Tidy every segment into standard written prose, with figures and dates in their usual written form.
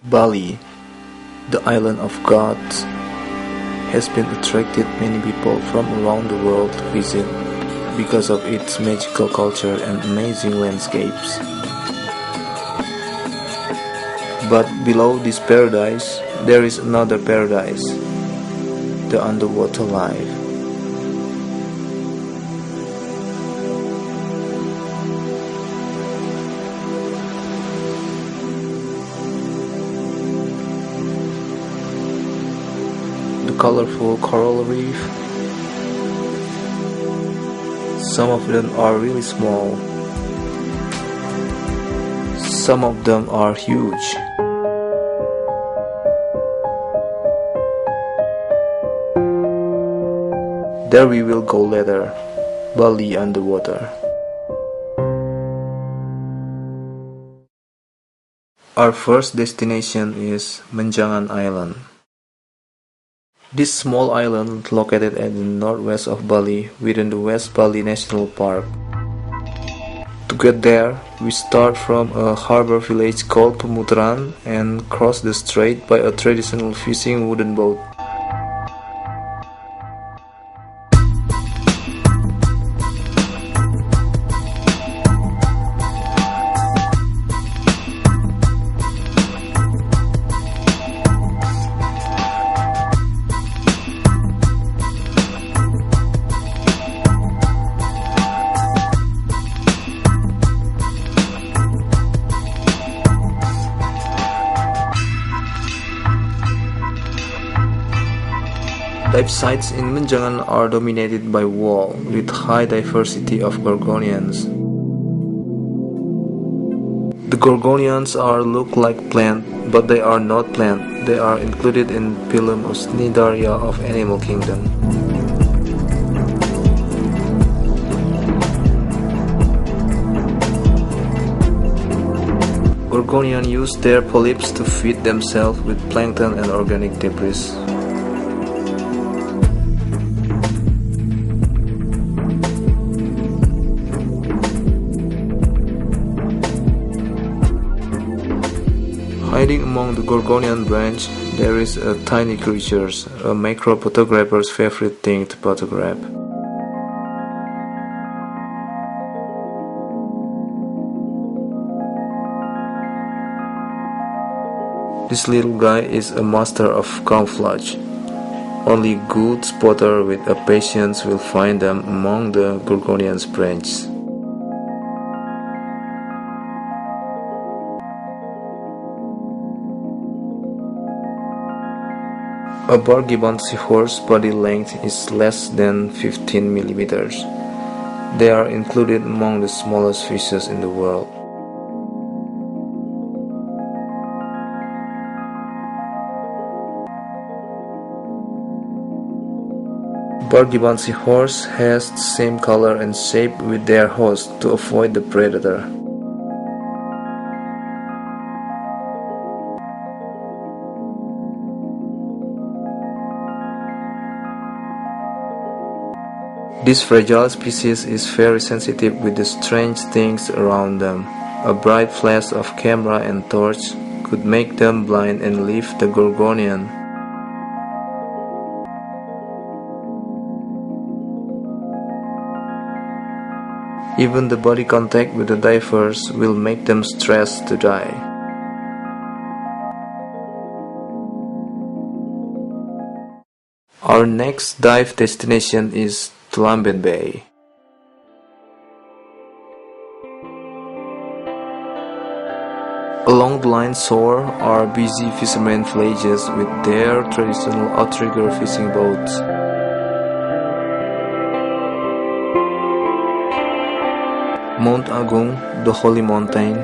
Bali, the island of gods, has been attracted many people from around the world to visit because of its magical culture and amazing landscapes. But below this paradise, there is another paradise, the underwater life. The colorful coral reef. Some of them are really small. Some of them are huge. There we will go later. Bali underwater. Our first destination is Menjangan Island. This small island located at the northwest of Bali within the West Bali National Park. To get there, we start from a harbor village called Pemutaran and cross the strait by a traditional fishing wooden boat. Dive sites in Menjangan are dominated by whale with high diversity of gorgonians. The gorgonians look like plant, but they are not plant. They are included in phylum Osnidaria of animal kingdom. Gorgonians use their polyps to feed themselves with plankton and organic debris. Hiding among the Gorgonian branch, there is a tiny creature, a macro photographer's favorite thing to photograph. This little guy is a master of camouflage. Only good spotter with a patience will find them among the Gorgonian's branches. A Bargiban seahorse body length is less than 15 millimeters. They are included among the smallest fishes in the world. Bargiban seahorse has the same color and shape with their host to avoid the predator. This fragile species is very sensitive with the strange things around them. A bright flash of camera and torch could make them blind and leave the Gorgonian. Even the body contact with the divers will make them stressed to die. Our next dive destination is Tulamben Bay. Along the line shore are busy fishermen villages with their traditional outrigger fishing boats. Mount Agung, the holy mountain,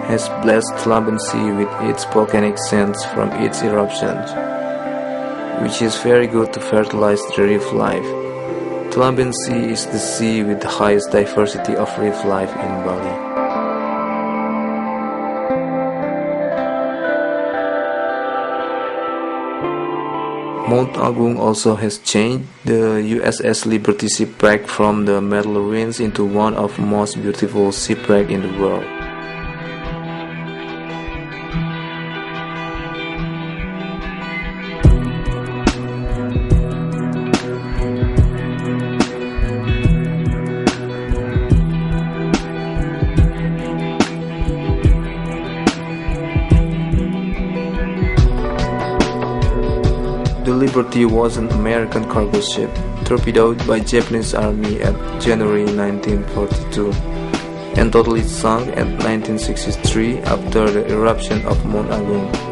has blessed Tulamben Sea with its volcanic sands from its eruptions, which is very good to fertilize the reef life. Tulamben Sea is the sea with the highest diversity of reef life in Bali. Mount Agung also has changed the USS Liberty shipwreck from the metal ruins into one of the most beautiful shipwrecks in the world. The Liberty was an American cargo ship, torpedoed by Japanese Army at January 1942, and totally sunk at 1963 after the eruption of Mount Agung.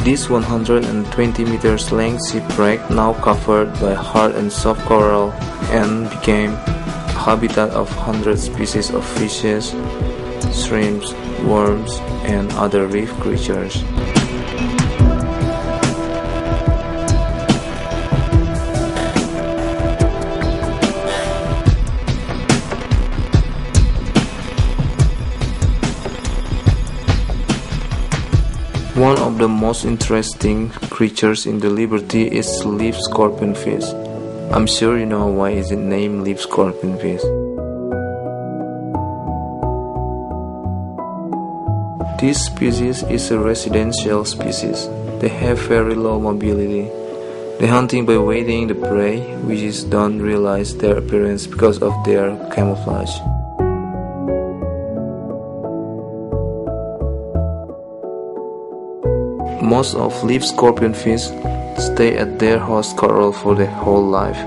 This 120 meters length shipwreck, now covered by hard and soft coral, and became a habitat of hundreds species of fishes, shrimps, worms, and other reef creatures. One of the most interesting creatures in the Liberty is leaf scorpionfish. I'm sure you know why is it named leaf scorpionfish. This species is a residential species. They have very low mobility. They hunting by waiting the prey, which is don't realize their appearance because of their camouflage. Most of leaf scorpionfish stay at their host coral for their whole life.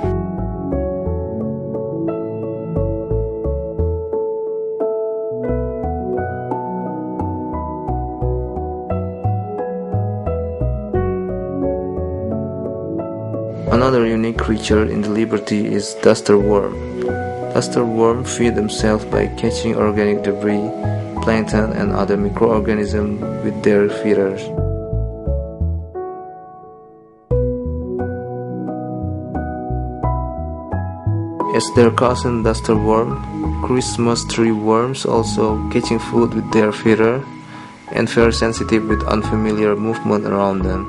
Another unique creature in the Liberty is duster worm. Duster worms feed themselves by catching organic debris, plankton, and other microorganisms with their feeders. As their cousin duster worm, Christmas tree worms also catching food with their feeder and very sensitive with unfamiliar movement around them.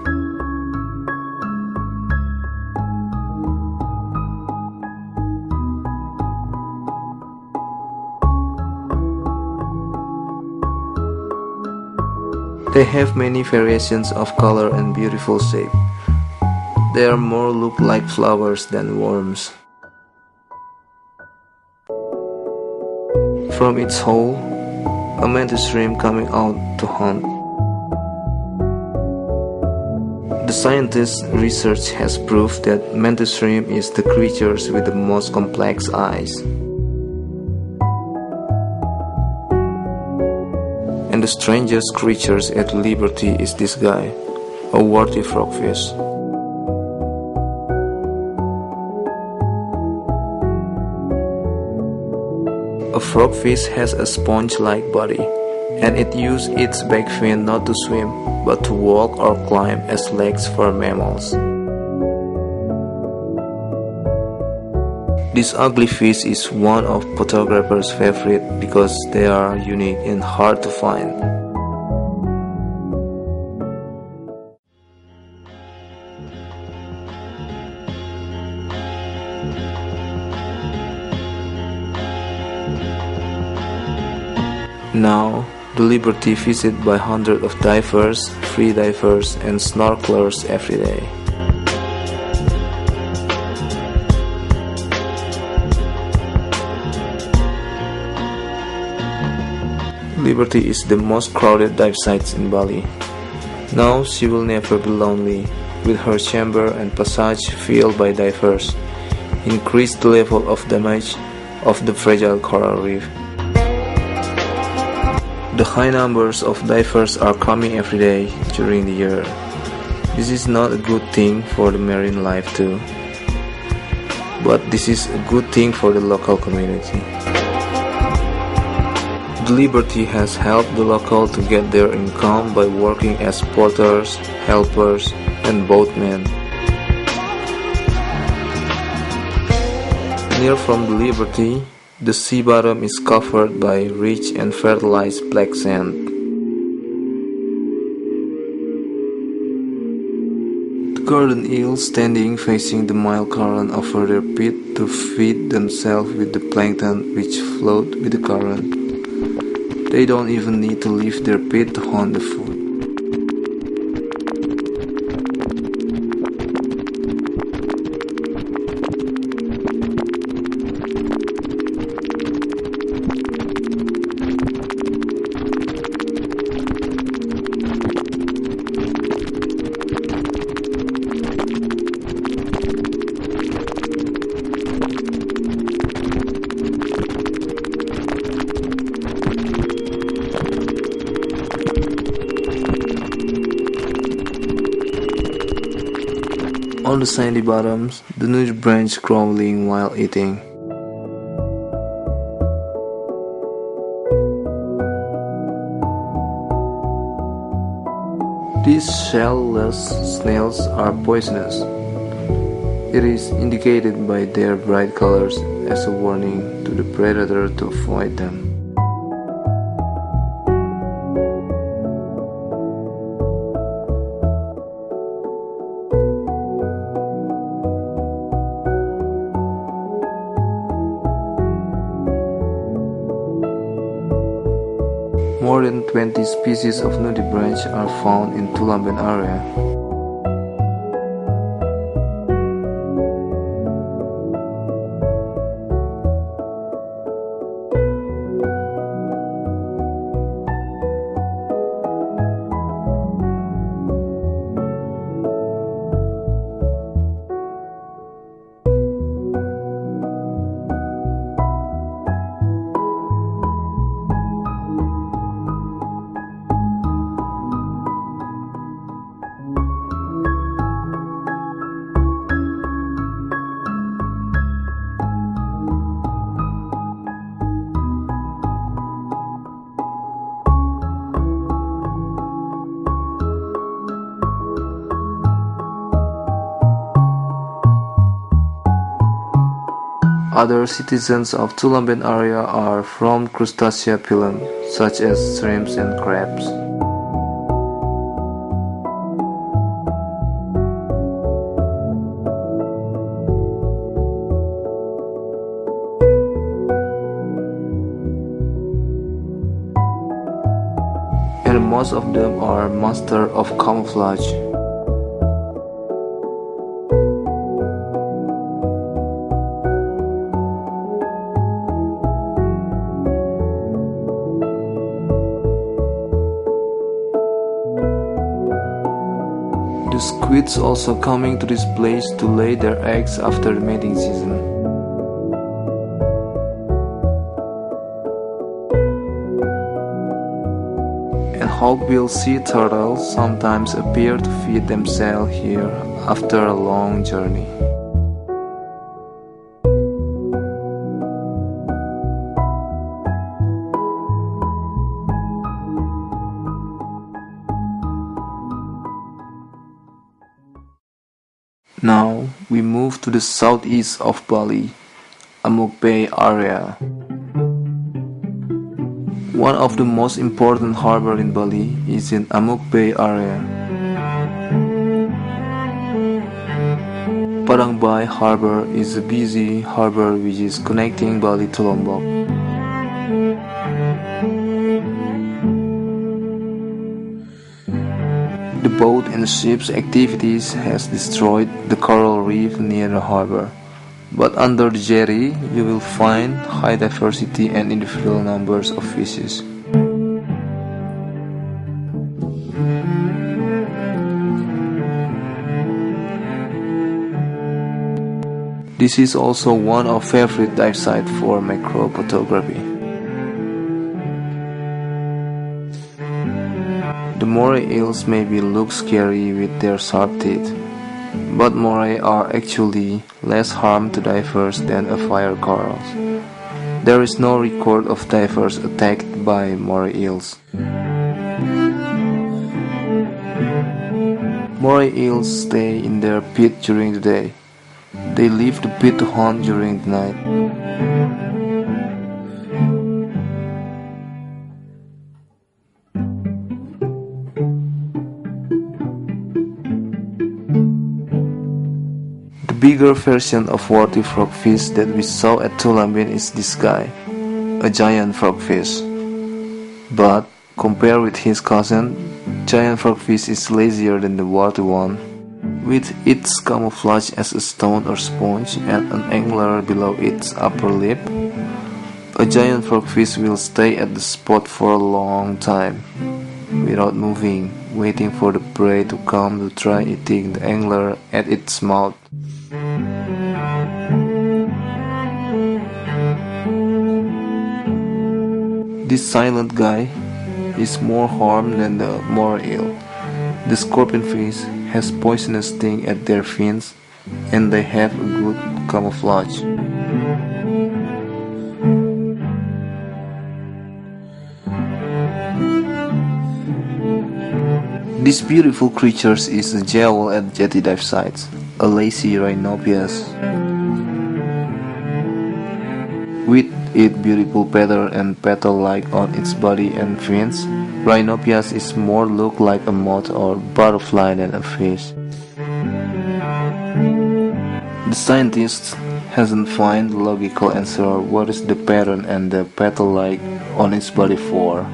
They have many variations of color and beautiful shape. They are more look like flowers than worms. From its hole, a mantis shrimp coming out to hunt. The scientists' research has proved that mantis shrimp is the creatures with the most complex eyes. And the strangest creatures at Liberty is this guy, a warty frogfish. A frogfish has a sponge-like body, and it uses its back fin not to swim, but to walk or climb as legs for mammals. This ugly fish is one of photographers' favorite because they are unique and hard to find. Now, the Liberty visited by hundreds of divers, free divers, and snorkelers every day. Liberty is the most crowded dive site in Bali. Now she will never be lonely, with her chamber and passage filled by divers, increase the level of damage of the fragile coral reef. The high numbers of divers are coming every day during the year. This is not a good thing for the marine life too, but this is a good thing for the local community. The Liberty has helped the local to get their income by working as porters, helpers, and boatmen. Near from the Liberty, the sea bottom is covered by rich and fertilized black sand. The garden eels standing facing the mild current offer their pit to feed themselves with the plankton which float with the current. They don't even need to leave their pit to hunt the food. On the sandy bottoms, the nudie branch crawling while eating. These shell-less snails are poisonous. It is indicated by their bright colors as a warning to the predator to avoid them. More than 20 species of nudibranch are found in Tulamben area. Other citizens of Tulamben area are from crustacea phylum, such as shrimps and crabs. And most of them are master of camouflage. The squids also coming to this place to lay their eggs after the mating season. And hawkbill sea turtles sometimes appear to feed themselves here after a long journey. Now we move to the southeast of Bali, Amuk Bay area. One of the most important harbors in Bali is in Amuk Bay area. Padang Bai Harbor is a busy harbor which is connecting Bali to Lombok. The boat and ship's activities has destroyed the coral reef near the harbor, but under the jetty you will find high diversity and individual numbers of fishes. This is also one of favorite dive sites for macro photography. The moray eels maybe look scary with their sharp teeth, but moray are actually less harm to divers than a fire corals. There is no record of divers attacked by moray eels. Moray eels stay in their pit during the day. They leave the pit to hunt during the night. The bigger version of warty frogfish that we saw at Tulamben is this guy, a giant frogfish. But compared with his cousin, giant frogfish is lazier than the warty one. With its camouflage as a stone or sponge and an angler below its upper lip, a giant frogfish will stay at the spot for a long time, without moving, waiting for the prey to come to try eating the angler at its mouth. This silent guy is more harm than the moray eel. The scorpionfish has poisonous sting at their fins, and they have a good camouflage. This beautiful creature is a jewel at jetty dive sites, a lazy rhinopias. With its beautiful feather and petal-like on its body and fins, rhinopias is more look like a moth or butterfly than a fish. The scientists hasn't find the logical answer what is the pattern and the petal-like on its body for.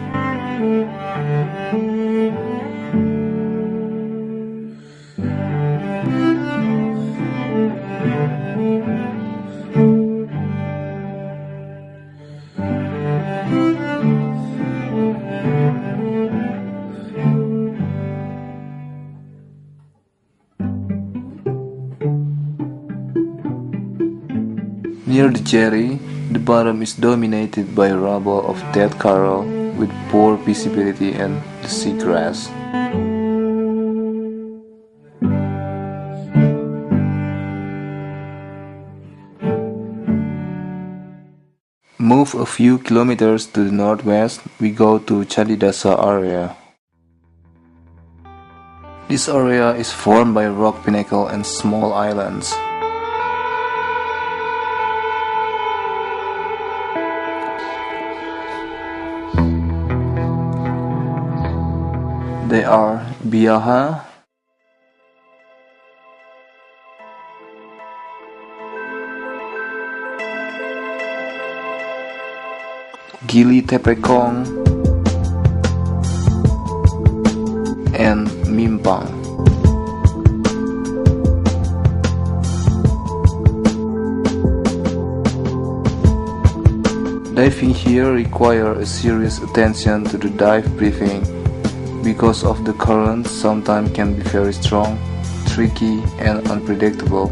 Near the jetty, the bottom is dominated by rubble of dead coral with poor visibility and the seagrass. Move a few kilometers to the northwest, we go to Chandidasa area. This area is formed by rock pinnacle and small islands. They are Biaha, Gili Tepekong, and Mimpang. Diving here requires a serious attention to the dive briefing because of the current sometimes can be very strong, tricky, and unpredictable.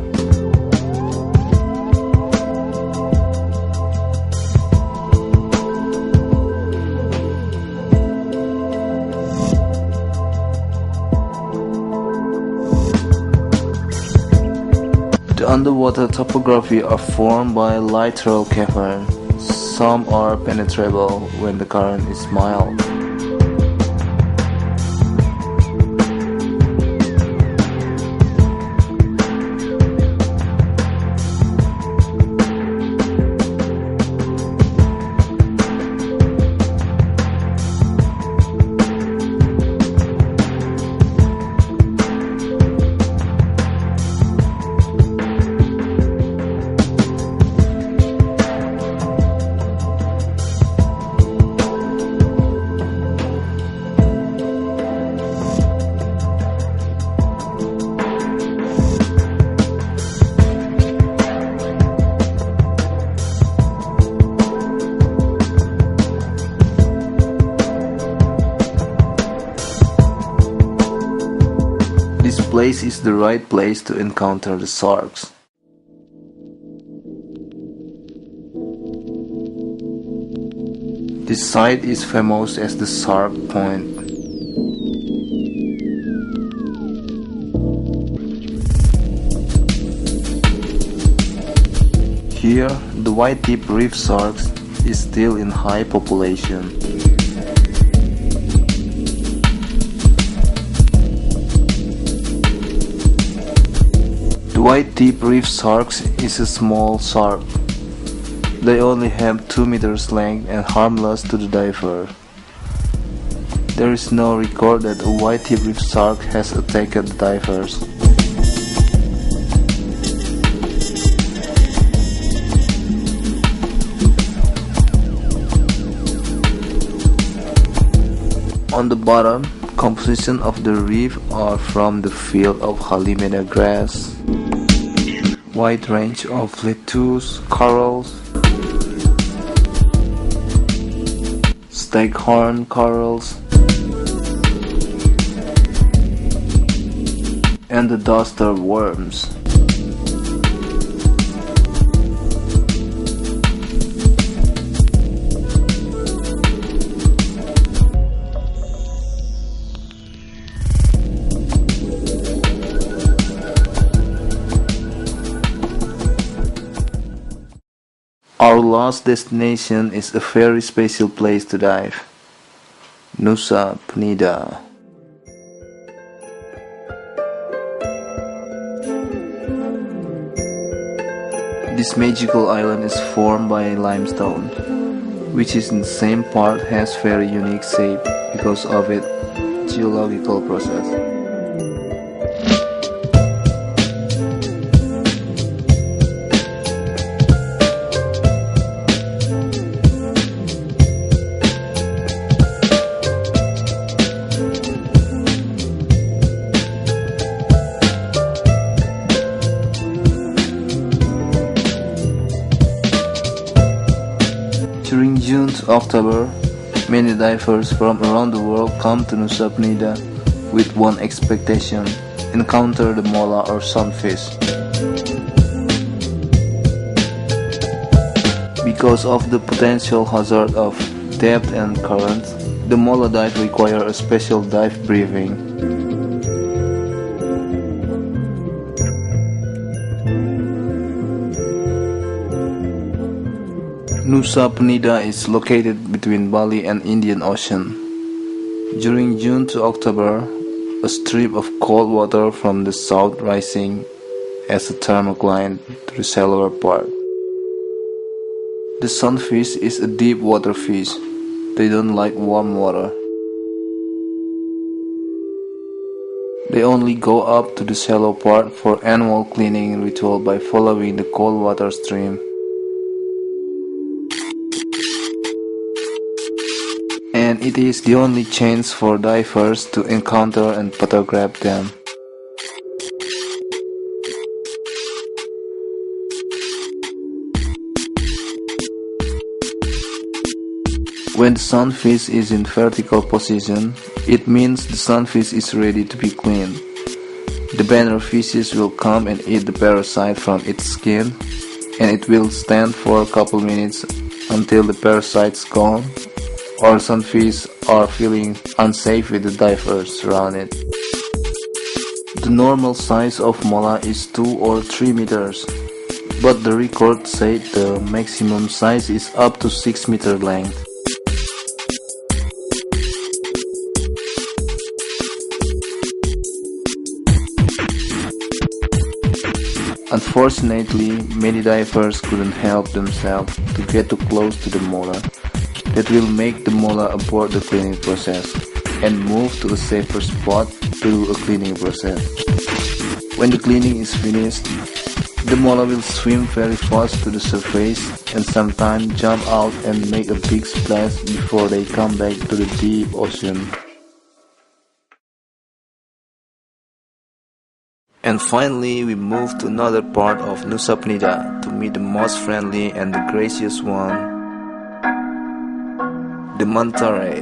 The underwater topography are formed by littoral caverns. Some are penetrable when the current is mild. This place is the right place to encounter the sharks. This site is famous as the Shark Point. Here, the white-tip reef sharks is still in high population. The white-tip reef sharks is a small shark. They only have 2 meters length and harmless to the diver. There is no record that a white-tip reef shark has attacked the divers. On the bottom, composition of the reef are from the field of Halimeda grass, wide range of lettuce, corals, staghorn corals, and the duster worms. Our last destination is a very special place to dive, Nusa Penida. This magical island is formed by limestone, which is in the same part has very unique shape because of its geological process. During June to October, many divers from around the world come to Nusa Penida with one expectation: encounter the mola or sunfish. Because of the potential hazard of depth and current, the mola dive require a special dive briefing. Nusa Penida is located between Bali and Indian Ocean. During June to October, a stream of cold water from the south rising as a thermocline to the shallower part. The sunfish is a deep water fish. They don't like warm water. They only go up to the shallow part for annual cleaning ritual by following the cold water stream. And it is the only chance for divers to encounter and photograph them. When the sunfish is in vertical position, it means the sunfish is ready to be cleaned. The banner fishes will come and eat the parasite from its skin, and it will stand for a couple minutes until the parasite's gone, or sunfish are feeling unsafe with the divers around it. The normal size of mola is 2 or 3 meters, but the record said the maximum size is up to 6 meter length. Unfortunately, many divers couldn't help themselves to get too close to the mola. That will make the mola abort the cleaning process and move to a safer spot to do a cleaning process. When the cleaning is finished, the mola will swim very fast to the surface and sometimes jump out and make a big splash before they come back to the deep ocean. And finally, we move to another part of Nusa Penida to meet the most friendly and the gracious one, the manta ray.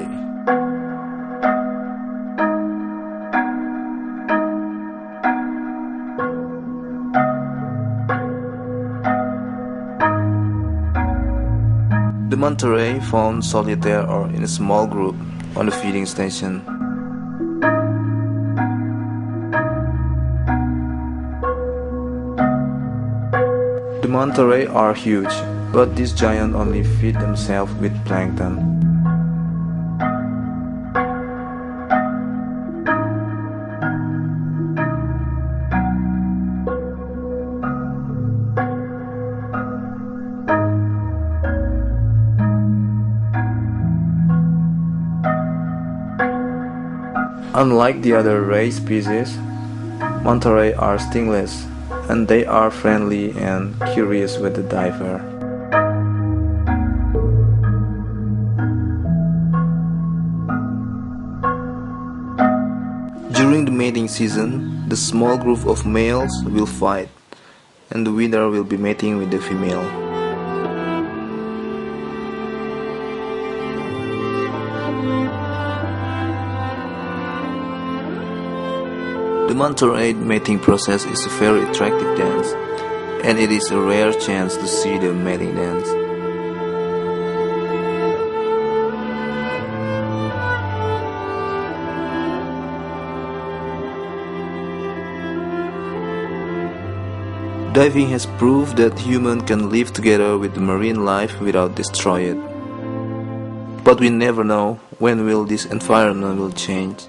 The manta ray found solitaire or in a small group on the feeding station. The manta ray are huge, but these giants only feed themselves with plankton. Unlike the other ray species, manta ray are stingless, and they are friendly and curious with the diver. During the mating season, the small group of males will fight, and the winner will be mating with the female. The manta ray mating process is a very attractive dance, and it is a rare chance to see the mating dance. Diving has proved that humans can live together with marine life without destroying it. But we never know when will this environment will change.